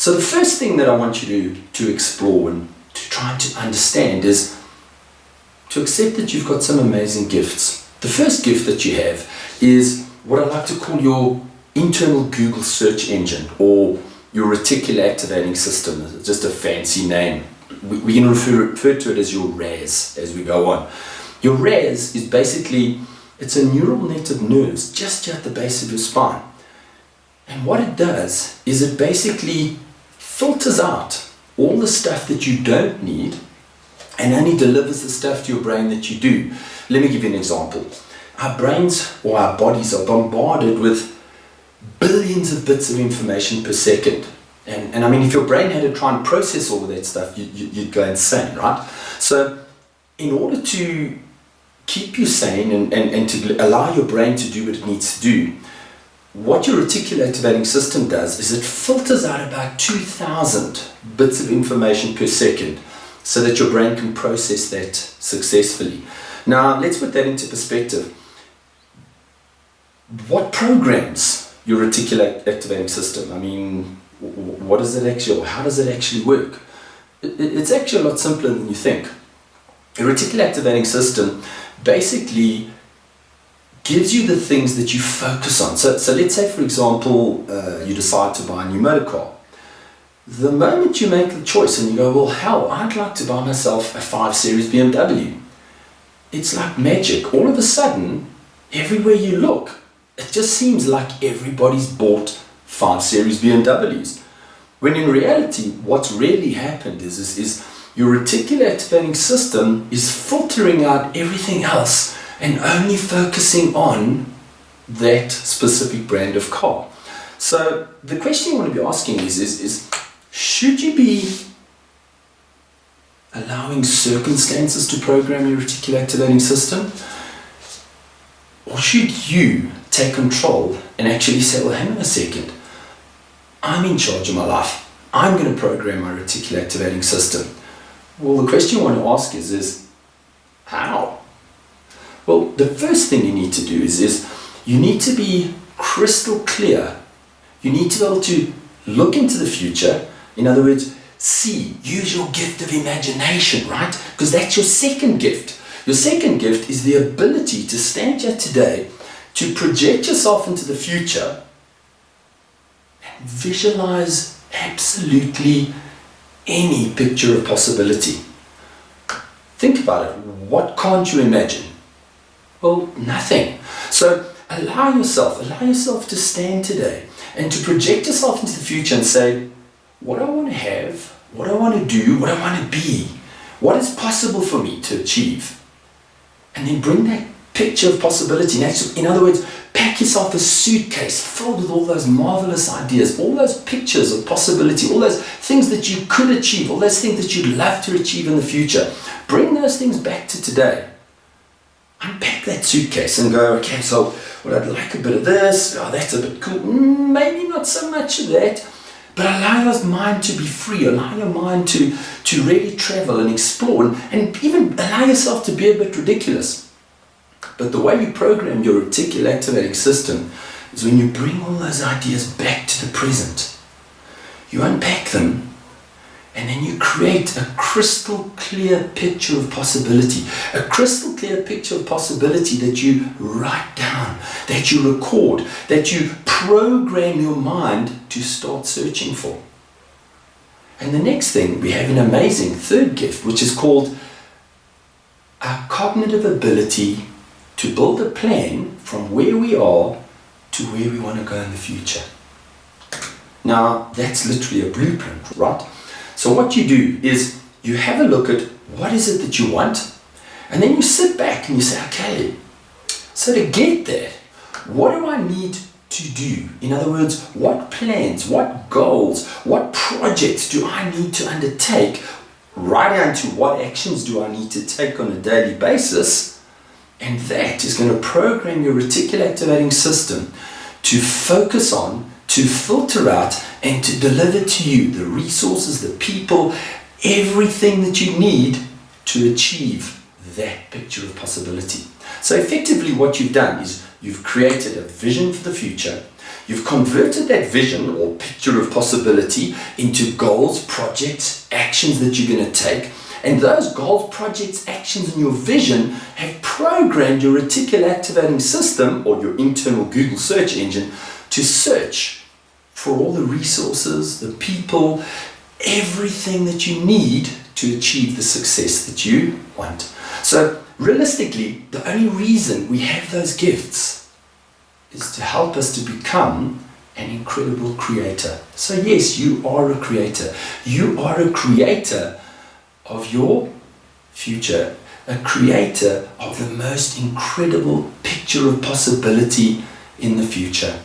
So the first thing that I want you to explore and to try to understand is to accept that you've got some amazing gifts. The first gift that you have is what I like to call your internal Google search engine, or your reticular activating system. It's just a fancy name. We can refer to it as your RAS as we go on. Your RAS is basically, it's a neural net of nerves just here at the base of your spine. And what it does is it basically filters out all the stuff that you don't need and only delivers the stuff to your brain that you do. Let me give you an example. Our brains or our bodies are bombarded with billions of bits of information per second. And I mean, if your brain had to try and process all of that stuff, you'd go insane, right? So in order to keep you sane and to allow your brain to do what it needs to do, what your reticular activating system does is it filters out about 2,000 bits of information per second so that your brain can process that successfully. Now, let's put that into perspective. What programs your reticular activating system? I mean, what is it actually, or how does it actually work? It's actually a lot simpler than you think. A reticular activating system basically gives you the things that you focus on. So let's say, for example, you decide to buy a new motor car. The moment you make the choice and you go, well, hell, I'd like to buy myself a 5 Series BMW. It's like magic. All of a sudden, everywhere you look, it just seems like everybody's bought 5 Series BMWs. When in reality, what's really happened is your reticular activating system is filtering out everything else and only focusing on that specific brand of car. So the question you want to be asking is should you be allowing circumstances to program your reticular activating system? Or should you take control and actually say, well, hang on a second, I'm in charge of my life. I'm going to program my reticular activating system. Well, the question you want to ask is how? Well, the first thing you need to do is you need to be crystal clear. You need to be able to look into the future. In other words, use your gift of imagination, right? Because that's your second gift. Your second gift is the ability to stand here today, to project yourself into the future and visualize absolutely any picture of possibility. Think about it. What can't you imagine? Well, nothing. So allow yourself to stand today and to project yourself into the future and say, what I want to have, what I want to do, what I want to be, what is possible for me to achieve. And then bring that picture of possibility. In other words, pack yourself a suitcase filled with all those marvelous ideas, all those pictures of possibility, all those things that you could achieve, all those things that you'd love to achieve in the future. Bring those things back to today. Unpack that suitcase and go, okay, so well, I'd like a bit of this, oh, that's a bit cool, maybe not so much of that, but allow your mind to be free, allow your mind to really travel and explore, and even allow yourself to be a bit ridiculous. But the way you program your reticular activating system is when you bring all those ideas back to the present. You unpack them, and then you create a crystal clear picture of possibility. A crystal clear picture of possibility that you write down, that you record, that you program your mind to start searching for. And the next thing, we have an amazing third gift, which is called our cognitive ability to build a plan from where we are to where we want to go in the future. Now, that's literally a blueprint, right? So what you do is you have a look at what is it that you want, and then you sit back and you say, okay, so to get there, what do I need to do? In other words, what plans, what goals, what projects do I need to undertake, right down to what actions do I need to take on a daily basis? And that is going to program your reticular activating system to focus on, to filter out, and to deliver to you the resources, the people, everything that you need to achieve that picture of possibility. So effectively what you've done is you've created a vision for the future, You've converted that vision or picture of possibility into goals, projects, actions that you're going to take. And those goals, projects, actions, and your vision have programmed your reticular activating system or your internal Google search engine to search for all the resources, the people, everything that you need to achieve the success that you want. So realistically, the only reason we have those gifts is to help us to become an incredible creator. So yes, you are a creator. You are a creator of your future, a creator of the most incredible picture of possibility in the future.